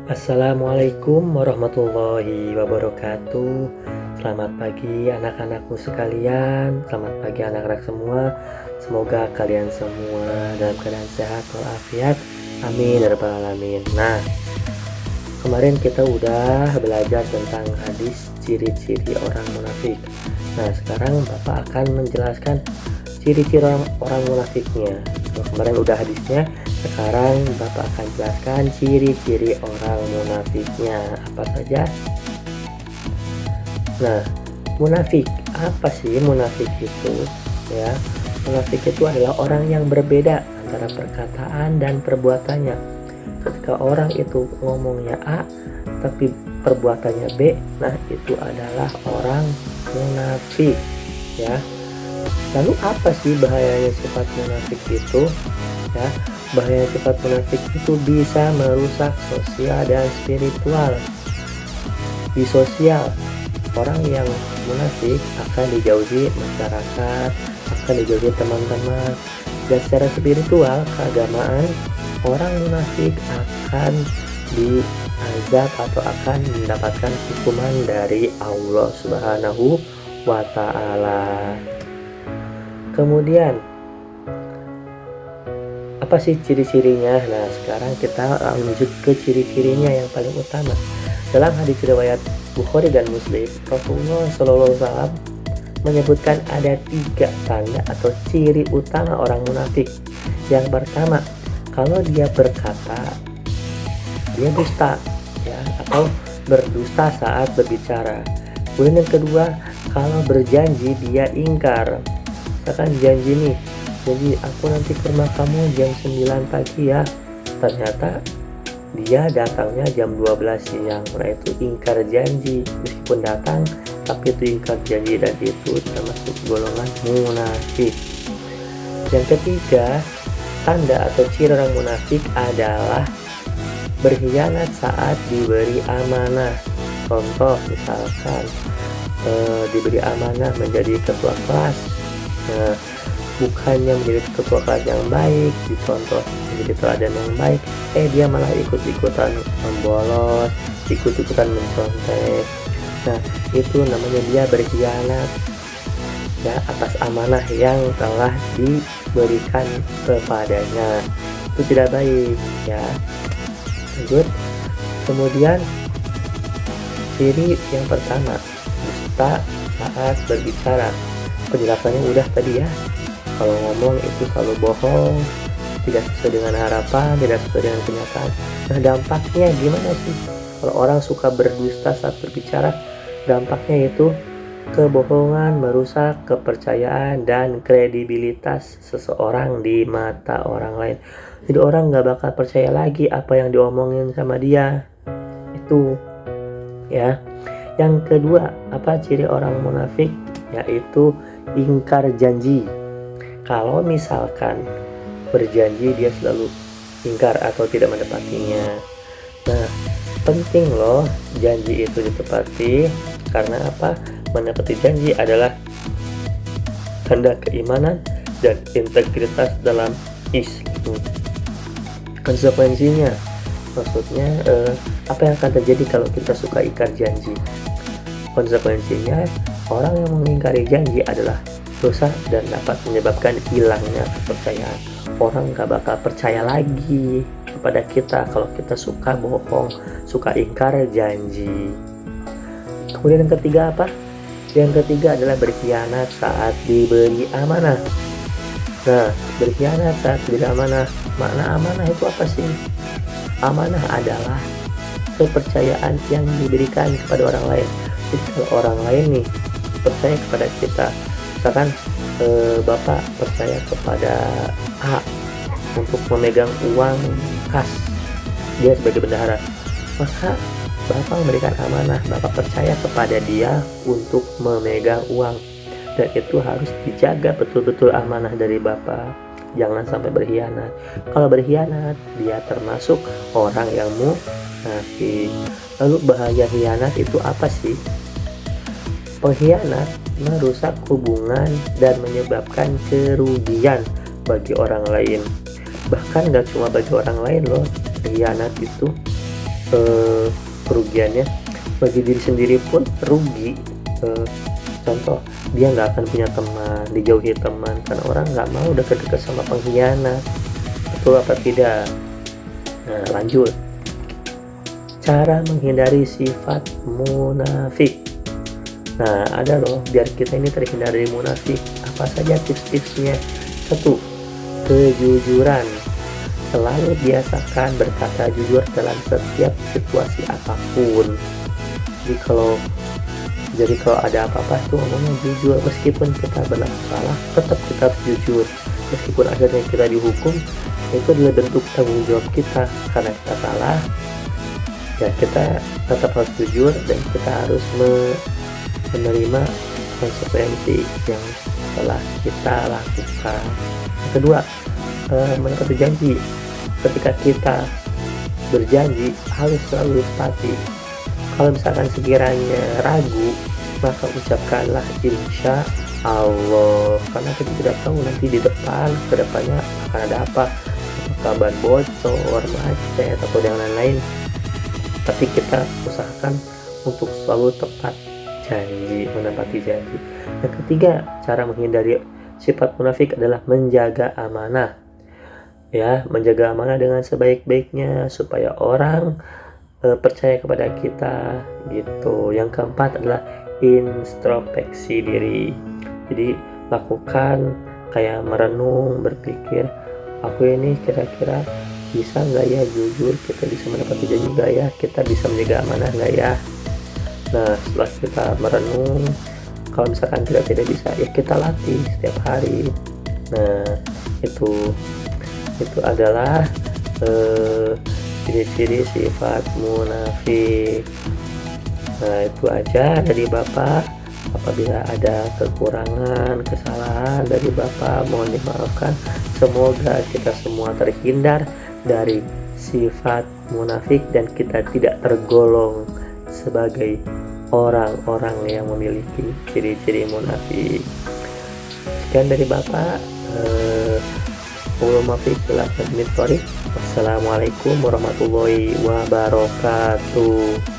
Assalamualaikum warahmatullahi wabarakatuh. Selamat pagi anak-anakku sekalian. Selamat pagi anak-anak semua. Semoga kalian semua dalam keadaan sehat walafiat. Amin ya rabbal alamin. Nah, kemarin kita udah belajar tentang hadis ciri-ciri orang munafik. Nah, sekarang Bapak akan menjelaskan ciri-ciri orang munafiknya. Kemarin udah hadisnya, sekarang Bapak akan jelaskan ciri-ciri orang munafiknya apa saja. Nah, munafik, apa sih munafik itu? Ya, munafik itu adalah orang yang berbeda antara perkataan dan perbuatannya. Ketika orang itu ngomongnya A tapi perbuatannya B, nah itu adalah orang munafik, ya. Lalu apa sih bahayanya sifat munafik itu? Ya, bahaya sifat munafik itu bisa merusak sosial dan spiritual. Di sosial, orang yang munafik akan dijauhi masyarakat, akan dijauhi teman-teman. Dan secara spiritual, keagamaan, orang munafik akan diazab atau akan mendapatkan hukuman dari Allah Subhanahu wa Ta'ala. Kemudian, apa sih ciri-cirinya? Nah, sekarang kita lanjut ke ciri-cirinya yang paling utama. Dalam hadis riwayat Bukhari dan Muslim, Rasulullah SAW menyebutkan ada 3 tanda atau ciri utama orang munafik. Yang pertama, kalau dia berkata, dia dusta, ya, atau berdusta saat berbicara. Kemudian yang kedua, kalau berjanji dia ingkar. Misalkan janji nih, jadi aku nanti ke rumah kamu jam 9 pagi ya. Ternyata dia datangnya jam 12 siang. Nah, itu ingkar janji. Meskipun datang, tapi itu ingkar janji, dan itu termasuk golongan munafik. Yang ketiga, tanda atau ciri orang munafik adalah berkhianat saat diberi amanah. Contoh, misalkan diberi amanah menjadi ketua kelas. Nah, bukannya menjadi ketua kelas yang baik, dicontoh menjadi teladan yang baik, dia malah ikut-ikutan membolos, ikut-ikutan mencontek. Nah, itu namanya dia berkhianat, ya, atas amanah yang telah diberikan kepadanya. Itu tidak baik, ya. Lanjut. Kemudian ciri yang pertama, dusta saat berbicara. Penjelasannya udah tadi ya. Kalau ngomong itu selalu bohong, tidak sesuai dengan harapan, tidak sesuai dengan kenyataan. Nah, dampaknya gimana sih? Kalau orang suka berdusta saat berbicara, dampaknya itu kebohongan merusak kepercayaan dan kredibilitas seseorang di mata orang lain. Jadi orang nggak bakal percaya lagi apa yang diomongin sama dia. Itu, ya. Yang kedua, apa ciri orang munafik? Yaitu ingkar janji. Kalau misalkan berjanji, dia selalu ingkar atau tidak menepatinya. Nah, penting loh janji itu ditepati. Karena apa? Menepati janji adalah tanda keimanan dan integritas dalam Islam. Konsekuensinya, maksudnya apa yang akan terjadi kalau kita suka ingkar janji? Konsekuensinya, orang yang mengingkari janji adalah dosa dan dapat menyebabkan hilangnya kepercayaan. Orang gak bakal percaya lagi kepada kita kalau kita suka bohong, suka ingkar janji. Kemudian yang ketiga apa? Yang ketiga adalah berkhianat saat diberi amanah. Nah, berkhianat saat diberi amanah. Makna amanah itu apa sih? Amanah adalah kepercayaan yang diberikan kepada orang lain. Jadi kalau orang lain nih percaya kepada kita, misalkan Bapak percaya kepada A untuk memegang uang kas, dia sebagai bendahara, maka Bapak memberikan amanah, Bapak percaya kepada dia untuk memegang uang, dan itu harus dijaga betul-betul amanah dari Bapak. Jangan sampai berkhianat. Kalau berkhianat, dia termasuk orang yang munafik. Lalu bahaya khianat itu apa sih? Pengkhianat merusak hubungan dan menyebabkan kerugian bagi orang lain. Bahkan gak cuma bagi orang lain loh, khianat itu kerugiannya bagi diri sendiri pun rugi. Contoh, dia nggak akan punya teman, dijauhi teman karena orang nggak mau deket-deket sama pengkhianat. Betul apa tidak? Nah, lanjut. Cara menghindari sifat munafik. Nah, ada loh, biar kita ini terhindar dari munafik. Apa saja tips-tipsnya? 1. Kejujuran. Selalu biasakan berkata jujur dalam setiap situasi apapun. Jadi kalau ada apa-apa itu ngomongnya jujur, meskipun kita benar salah, tetap kita harus jujur. Meskipun akhirnya kita dihukum, itu adalah bentuk tanggung jawab kita karena kita salah. Ya kita tetap harus jujur dan kita harus menerima konsekuensi yang telah kita lakukan. Yang kedua, menepati janji. Ketika kita berjanji harus selalu tepati. Kalau misalkan sekiranya ragu, maka ucapkanlah insya Allah, karena kita tidak tahu nanti di depan kedepannya akan ada apa, kabar bocor, macet atau yang lain-lain. Tapi kita usahakan untuk selalu tepat janji, menepati janji. Yang ketiga, cara menghindari sifat munafik adalah menjaga amanah. Ya, menjaga amanah dengan sebaik-baiknya supaya orang percaya kepada kita gitu. Yang keempat adalah introspeksi diri. Jadi lakukan kayak merenung, berpikir, aku ini kira-kira bisa nggak ya jujur, kita bisa menepati janji nggak ya, kita bisa menjaga amanah nggak ya. Nah, setelah kita merenung, kalau misalkan tidak bisa, ya kita latih setiap hari. Nah, itu adalah ciri-ciri sifat munafik. Nah, itu aja dari Bapak. Apabila ada kekurangan, kesalahan dari Bapak, mohon dimaafkan. Semoga kita semua terhindar dari sifat munafik dan kita tidak tergolong sebagai orang-orang yang memiliki ciri-ciri munafik. Sekian dari Bapak. Wassalamualaikum warahmatullahi wabarakatuh.